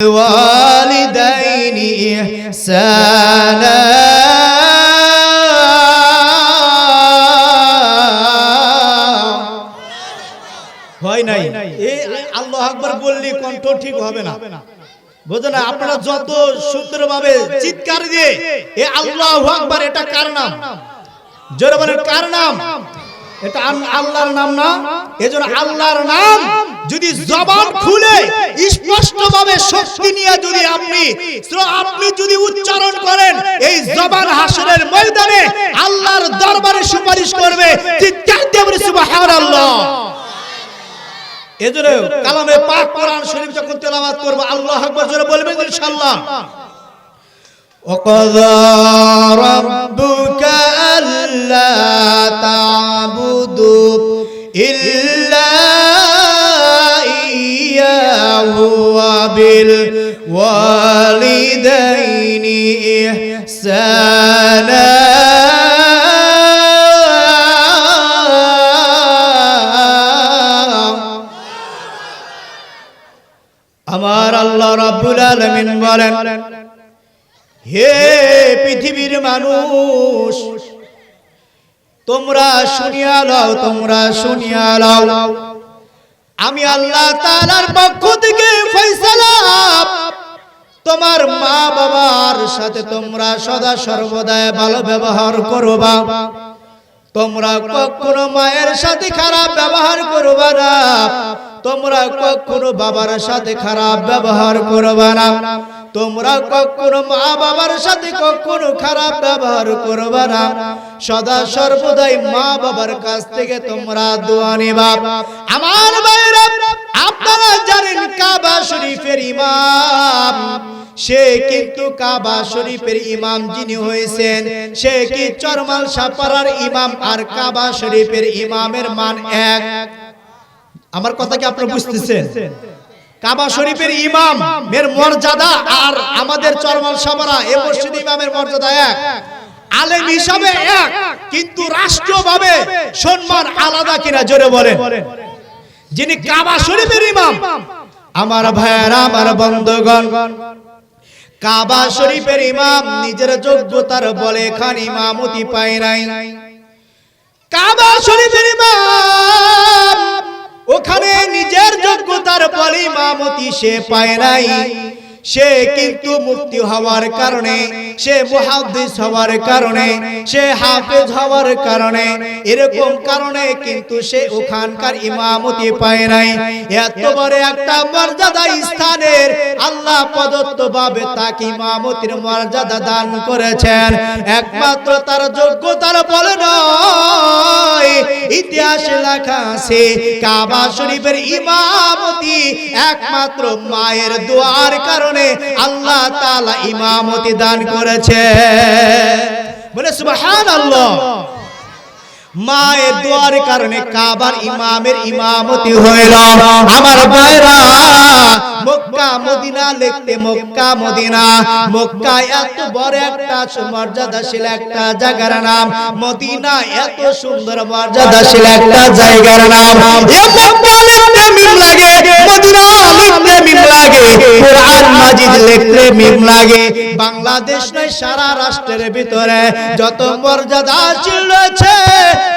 الوالدين إحسانا হয় নাই এই আল্লাহু আকবার বললি কণ্ঠ ঠিক হবে না বুঝেন না আপনারা যত সুন্দরভাবে চিৎকার দিয়ে এ আল্লাহু আকবার এটা কার নাম জোরে বলেন কার নাম এটা আল্লাহর নাম না এজন্য আল্লাহর নাম যদি জবান খুলে স্পষ্টভাবে শক্তি নিয়ে যদি আপনি যদি উচ্চারণ করেন এই জবান হাসরের ময়দানে আল্লাহর দরবারে সুপারিশ করবে চিৎকার দিয়ে বলি সুবহানাল্লাহ এজন্য কালামে পাক কোরআন শরীফ যখন তেলাওয়াত করব আল্লাহু আকবার জোরে বলবেন ইনশাআল্লাহ وَقَضَى رَبُّكَ أَلَّا تَعْبُدُوا إِلَّا إِيَّاهُ وَبِالْوَالِدَيْنِ إِحْسَانًا আমার আল্লাহ রাব্বুল আলামিন বলেন হে পৃথিবীর মানুষ তোমরা শুনিয়া লও আমি আল্লাহ তাআলার পক্ষ থেকে ফয়সালা তোমার মা বাবার সাথে তোমরা সদা সর্বদা ভালো ব্যবহার করবা তোমরা কখনো মায়ের সাথে খারাপ ব্যবহার করবা না তোমরা কখনো বাবার সাথে খারাপ ব্যবহার করবা না তোমরা কখনো মা বাবার সাথে কখনো খারাপ ব্যবহার করবা না সদা সর্বদাই মা বাবার কাছ থেকে তোমরা দোয়া নিবা আমার ভাইরা আপনারা জানেন কাবা শরীফের ইমাম সে কিন্তু কাবা শরীফের ইমাম যিনি হয়েছেন সে কি চরমাল সাপাড়ার ইমাম আর কাবা শরীফের ইমামের মান এক আমার কথা কি আপনারা বুঝতেছেন কাবা শরীফের ইমাম এর মর্যাদা আর আমাদের চরমাল সাপাড়া এই মসজিদ ইমামের মর্যাদা এক আলেম হিসাবে এক কিন্তু রাষ্ট্রভাবে সম্মান আলাদা কিনা জোরে বলেন যিনি কাবা শরীফের ইমাম আমার ভাইয়েরা আমার বন্ধুগণ কাবা শরীফের ইমাম নিজের যোগ্যতার বলে খান ইমামতি পায় নাই কাবা শরীফের ইমাম ওখানে নিজের যোগ্যতার বলে ইমামতি সে পায় নাই সে কিন্তু মুফতি হওয়ার কারণে সে মুহাদ্দিস হওয়ার কারণে সে হাফেজ হওয়ার কারণে এরকম কারণে কিন্তু সে ওখানকার ইমামতি পায় নাই এত বড় একটা মর্যাদা স্থানের আল্লাহ প্রদত্ত ভাবে তাকে ইমামতির মর্যাদা দান করেছেন একমাত্র তার যোগ্যতার বলে নয় ইতিহাসে লেখা আছে কাবা শরীফের ইমামতি একমাত্র মায়ের দোয়ার কারণে আল্লাহ তাআলা ইমামতি দান করেছে বলে সুবহানাল্লাহ মায়ের দোয়ার কারণে কাবার ইমামের ইমামতি হইল আমার ভাইরা মক্কা মদিনা লিখতে মক্কা মদিনা মক্কা এত বড় একটা মর্যাদাশীল একটা জায়গার নাম মদিনা এত সুন্দর মর্যাদাশীল একটা জায়গার নাম এ মক্কা লিখতে মিম লাগে মদিনা লিখতে মিম লাগে কোরআন মাজিদ লিখতে মিম লাগে বাংলাদেশ নয় সারা রাষ্ট্রের ভিতরে যত মর্যাদাশীল রয়েছে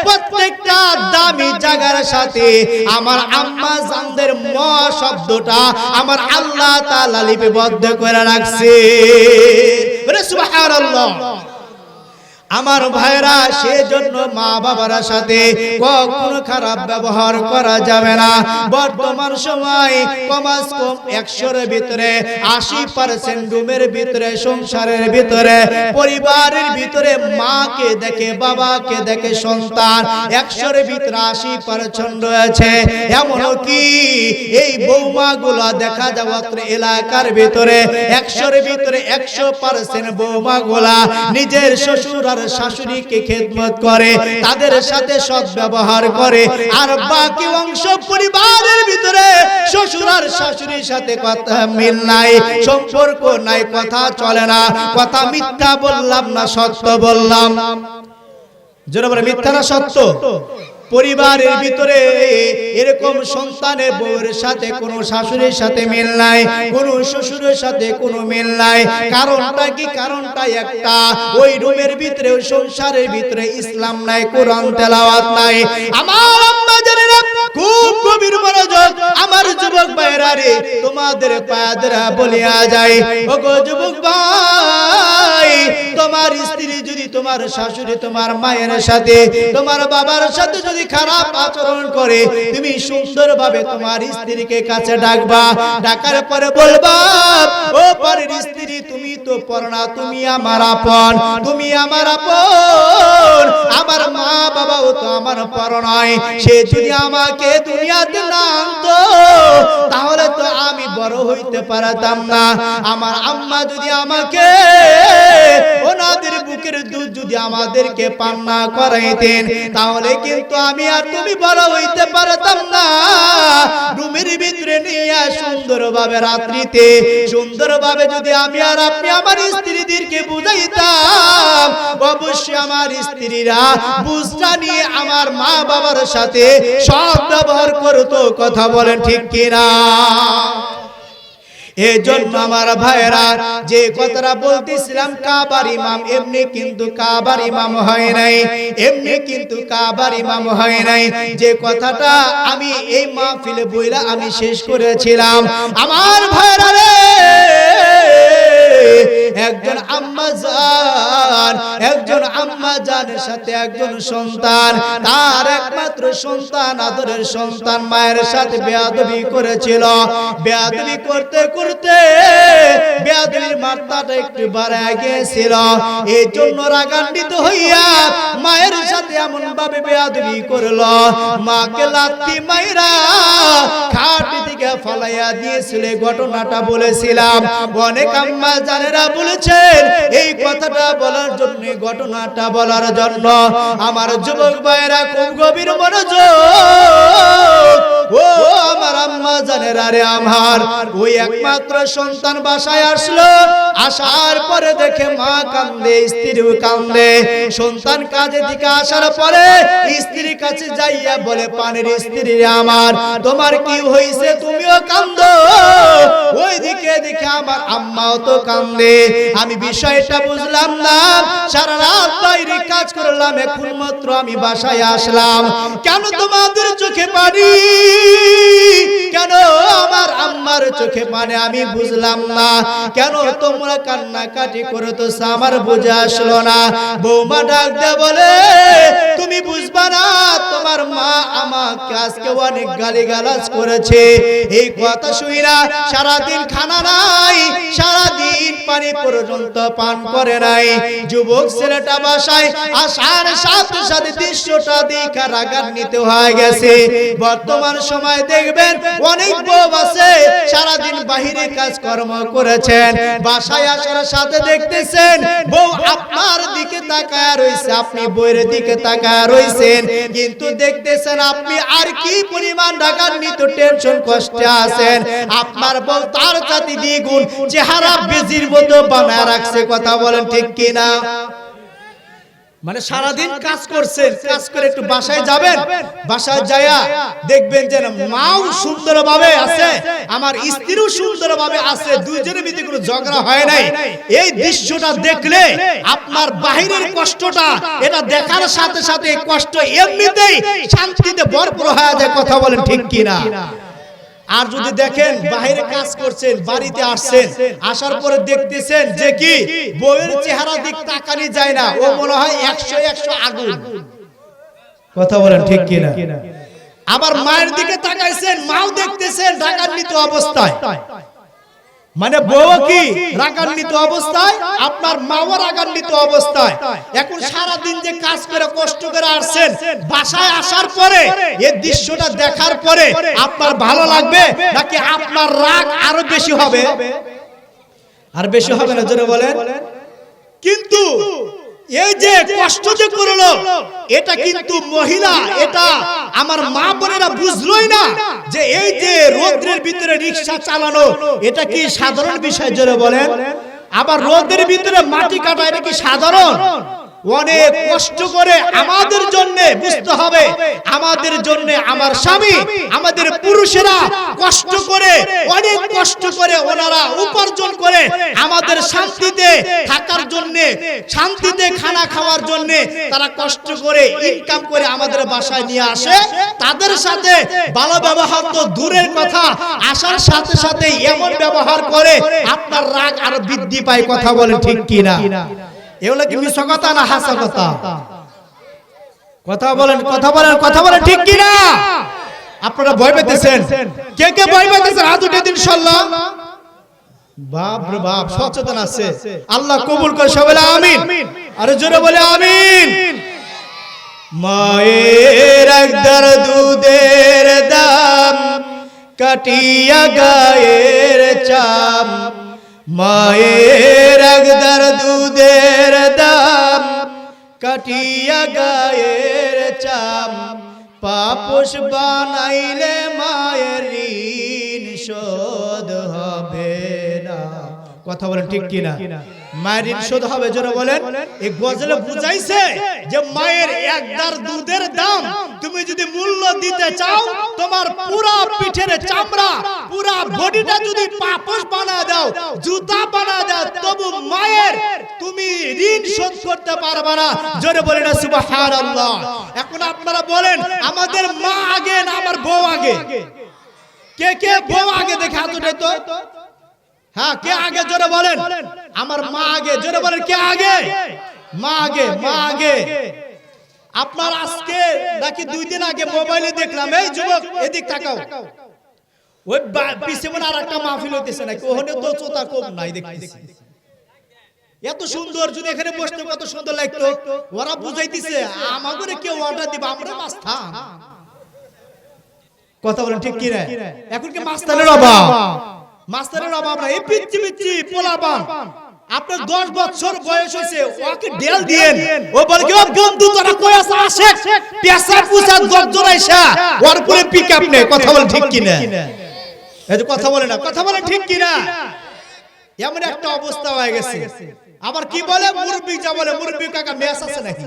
প্রত্যেকটা দামি জায়গার সাথে আমার আম্মা জানদের ম শব্দটা আমার আল্লাহ তাআলা লিপিবদ্ধ করে রাখছে বলে সুবহানাল্লাহ আমার ভাইরা সেজন্য মা বাবার সাথে কখনো খারাপ ব্যবহার করা যাবে না বর্তমান সময় কমাস কম 100 এর ভিতরে 80% রুমের ভিতরে সংসারের ভিতরে পরিবারের ভিতরে মাকে দেখে বাবাকে দেখে সন্তান 100 এর ভিতরে 80% রয়েছে এমনও কি এই বৌমাগুলো দেখা যাওয়ার এলাকার ভিতরে 100 এর ভিতরে 100% বৌমাগুলা নিজের শ্বশুর আর শাশুড়িকে খেদমত করে তাদের সাথে সৎ ব্যবহার করে আর বাকি অংশ পরিবারের ভিতরে শ্বশুর আর শাশুড়ির সাথে কথা মিল নাই সম্পর্ক নাই কথা চলে না কথা মিথ্যা বললাম না সত্য বললাম জোরে বলে মিথ্যা না সত্য পরিবারের ভিতরে এরকম সন্তানের বউয়ের সাথে কোনো শাশুড়ির সাথে মিল নাই, কোনো শ্বশুরের সাথে কোনো মিল নাই। কারণটা কি? কারণটা একটা, ওই রুমের ভিতরে, ওই সংসারের ভিতরে ইসলাম নাই, কোরআন তেলাওয়াত নাই। আমার আম্মা জানেরা খুব গভীর মনোযোগ, আমার যুবক ভাইরা রে, তোমাদের পায়ে ধরে বলিয়া যায়, ওগো যুবক ভাই, তোমার স্ত্রী যদি, তোমার শাশুড়ি তোমার মায়ের সাথে, তোমার বাবার সাথে যদি খারাপ আচরণ করে, তুমি সুন্দরভাবে তোমার স্ত্রীকে কাছে ডাকবা, ডাকার পরে বলবা, ও পরের স্ত্রী, তুমি তো পর না, তুমি আমার আপন, তুমি আমার আপন, আমার মা বাবাও তো আমার পর নয়। সে যদি আমাকে দুনিয়াতে না আনতো তাহলে তো আমি বড় হইতে পারতাম না। আমার আম্মা যদি আমাকে, ওনাদের বুকের দুধ যদি আমাদেরকে পান না করাইতেন তাহলে কিন্তু আমি আর তুমি বড় হইতে পারতাম না। রুমের ভিতরে নিয়ে সুন্দরভাবে রাত্রিতে সুন্দরভাবে যদি আমি আর আপনি আমার স্ত্রীদেরকে বুঝাইতাম, অবশ্যই আমার স্ত্রীরা বুঝটা নিয়ে আমার মা বাবার সাথে সৎ ব্যবহার করতো। কথা বলেন ঠিক কিনা? এজন্য আমার ভাইরা, যে কথাটা বলতেছিলাম, কাবার ইমাম এমনি কিন্তু কাবার ইমাম হয় নাই, এমনি কিন্তু কাবার ইমাম হয় নাই। যে কথাটা আমি এই মাহফিলে বইলা আমি শেষ করেছিলাম, আমার ভাইরা রে, একজন আম্মা জান, একজন আম্মা জানের সাথে একজন সন্তান, তার একমাত্র সন্তান, আদরের সন্তান, মায়ের সাথে বেয়াদবি করেছিল। বেয়াদবি করতে করতে বেয়াদবির মাত্রাটা একটু বাড়ায় গিয়েছিল। এই জন্য রাগান্বিত হইয়া মায়ের সাথে এমন ভাবে বেয়াদবি করলো, মাকে লাথি মাইরা খাট থেকে ফালাইয়া দিয়েছিল। ঘটনাটা বলেছিলাম, অনেক আম্মা জানেরা বলেছেন এই কথাটা বলার জন্য, ঘটনাটা বলার জন্য। আমার যুবক ভাইরা খুব গভীর মনোযোগ, ও আমার আম্মা জানেরা রে, আমার ওই একমাত্র সন্তান বাসায় আসলো, আসার পরে দেখে মা কান্দে, স্ত্রীও কান্দে। সন্তান কাজে দিকে আসার পরে স্ত্রীর কাছে যাইয়া বলে, পানের স্ত্রী আমার, তোমার কি হয়েছে? তুমিও কান্দো। ওই দিকে দেখে আমার আম্মাও তো কান্দে। আমি বিষয়টা বুঝলাম না, সারা রাত বাইরে কাজ করলাম, এখন মাত্র আমি বাসায় আসলাম। কেন তোমাদের চোখে পানি? কেন আমার আম্মার চোখে পানি? আমি বুঝলাম না। কেন তোমরা কান্নাকাটি করে তো আমার বুঝে আসলো না। বৌমা ডাক দে বলে, তুমি বুঝবা না, তোমার মা আমাকে আজকে অনেক গালিগালাজ করেছে। এই কথা শুই না, সারাদিন খানা নাই, সারাদিন পানি পর্যন্ত পান করে নাই। যুবক ছেলেটা বাসায় আসার সাথে সাথে দৃশ্যটা দেখা রাগান্বিত হয়ে গেছে। বর্তমান সময় দেখবেন অনেক বউ আছে সারাদিন বাহিরে কাজকর্ম করেছেন, বাসায় আসার সাথে দেখতেছেন বউ আপনার দিকে তাকায় রয়েছে, আপনি বউয়ের দিকে তাকায় রয়েছেন, কিন্তু দেখতেছেন আপনি আর কি পরিমাণ রাগান্বিত, টেনশন, কষ্টে আছেন। আপনার বউ তার চাইতে দ্বিগুণ চেহারা বেজির মতো বানায় রাখছে। কথা বলেন ঠিক কিনা? মানে সারাদিন কাজ করছেন, কাজ করে একটু বাসায় যাবেন, বাসায় যায়া দেখবেন যে মাও সুন্দরভাবে আছে, আমার স্ত্রীও সুন্দরভাবে আছে, দুইজনের ভিতরে কোনো ঝগড়া হয় নাই। এই দৃশ্যটা দেখলে আপনার বাহিরের কষ্টটা, এটা দেখার সাথে সাথে কষ্ট এমনিতেই শান্তিতে ভরপুর হয়ে যায়। কথা বলেন ঠিক কিনা? আর যদি দেখেন বাইরে কাজ করছেন, বাড়িতে আসছেন, আসার পরে দেখতেছেন যে কি বউয়ের চেহারা দিক তাকানি যায় না, ও মনে হয় 100 আগুন। কথা বলেন ঠিক কিনা? আবার মায়ের দিকে তাকাইছেন, মাও দেখতেছেন রাগান্বিত অবস্থায়। মানে বউ কি রাগান্বিত অবস্থায়, আপনার মাও রাগান্বিত অবস্থায়। এখন সারা দিন যে কাজ করে কষ্ট করে আসছেন, বাসায় আসার পরে এই দৃশ্যটা দেখার পরে আপনার ভালো লাগবে নাকি আপনার রাগ আরো বেশি হবে? আর বেশি হবে না, জোরে বলেন। কিন্তু এই যে কষ্ট যে করলো, এটা কিন্তু মহিলা, এটা আমার মা বোনেরা বুঝলোই না যে এই যে রোদ্রের ভিতরে রিকশা চালানো, এটা কি সাধারণ বিষয়? জোরে বলেন। আবার রোদের ভিতরে মাটি কাটা, এটা কি সাধারণ? অনেক কষ্ট করে আমাদের জন্য, বুঝতে হবে আমাদের জন্য আমার স্বামী, আমাদের পুরুষেরা কষ্ট করে, অনেক কষ্ট করে ওনারা উপার্জন করে আমাদের শান্তিতে থাকার জন্য, শান্তিতে খানা খাওয়ার জন্য তারা কষ্ট করে ইনকাম করে আমাদের বাসায় নিয়ে আসে। তাদের সাথে ভালো ব্যবহার তো দূরের কথা, আসার সাথে সাথে এমন ব্যবহার করে আপনার রাগ আরো বৃদ্ধি পায়। কথা বলেন ঠিক কিনা? এগুলো কি মিথ্যা কথা না হাসা কথা? কথা বলেন, কথা বলেন, কথা বলেন ঠিক কিনা? আপনারা ভয় পেতেছেন? কে কে ভয় পেতেছেন হাত উঠিয়ে দিন ইনশাআল্লাহ। বাপ রে বাপ, সচেতন আছে। আল্লাহ কবুল করে সবাই আমিন। আরে জোরে বলে আমিন। মায়ের একদার দুধের দাম কাটিয়া গায়ের চাম, মায়ের একদার দুধের দাম কাটিয়া গায়ের চাম, পাপোশ বানাইলে মায়ের ঋণ শোধ হবে না। কথা বলেন ঠিক কিনা? মায়ের ঋণ শোধ হবে, জোরে বলেন। এই গজলে বুঝাইছে যে মায়ের একদার দুধের দাম তুমি যদি মূল্য দিতে চাও, তোমার পুরা পিঠের চামড়া, পুরা বডিটা যদি পাপোশ বানা দাও, জুতা বানা দাও, তবু মায়ের তুমি ঋণ শোধ করতে পারবে না। জোরে বলেন না সুবহানাল্লাহ। এখন আপনারা বলেন আমাদের মা আগে না আমার বউ আগে? কে কে বউ আগে দেখে হাত উঠে তো। হ্যাঁ, কে আগে জোরে বলেন? আমার মা আগে। জোরে বলেন কে আগে? মা আগে, মা আগে। আপনার আজকে নাকি 2 দিন আগে মোবাইলে দেখলাম, এই যুবক এদিক তাকাও, ওই পিছে মনে আরেকটা মাহফিল হইতেছে নাকি, ওখানে তো চোতা কম নাই দেখতেছি। এত সুন্দর, যদি এখানে বসতে কত সুন্দর লাগতো। ওরা বুঝাইতেছে আমাগরে কেউ অর্ডার দিবা, আমরা মাস্তান। কথা বলেন ঠিক কি না? এখন কি মাস্তানের অভাব? মাস্টারের অভাব না। এই পিচ্চি পিচ্চি পোলাপান, আপনার 10 বছর বয়স হয়েছে, ওকে ডেল দিয়েন, ও বলে কি ও বন্ধু তোরা কই আছিস, আসে পেশা পুষা দরজর আইসা ওর পুরো পিকআপ নে। কথা বলেন ঠিক কি না? এই যে কথা বলে না, কথা বলেন ঠিক কি না? এমন একটা অবস্থা হয়ে গেছে। আবার কি বলে মুরব্বি, যা বলে মুরব্বি কাকা মেস আছে নাকি?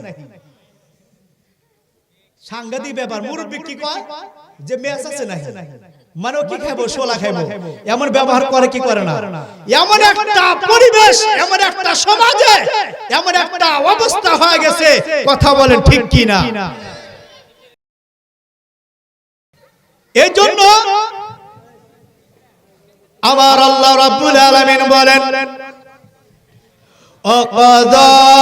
সাংঘাতিক ব্যাপার। মুরব্বি কি কয় যে মেস আছে নাকি, মানে কি খাইবো, শোলা খাইবো, এমন ব্যবহার করে কি করে না? এমন একটা পরিবেশ, এমন একটা সমাজে এমন একটা অবস্থা হয়ে গেছে। কথা বলেন ঠিক কি না? এই জন্য আমার আল্লাহ রাব্বুল আলামিন বলেন, অকদা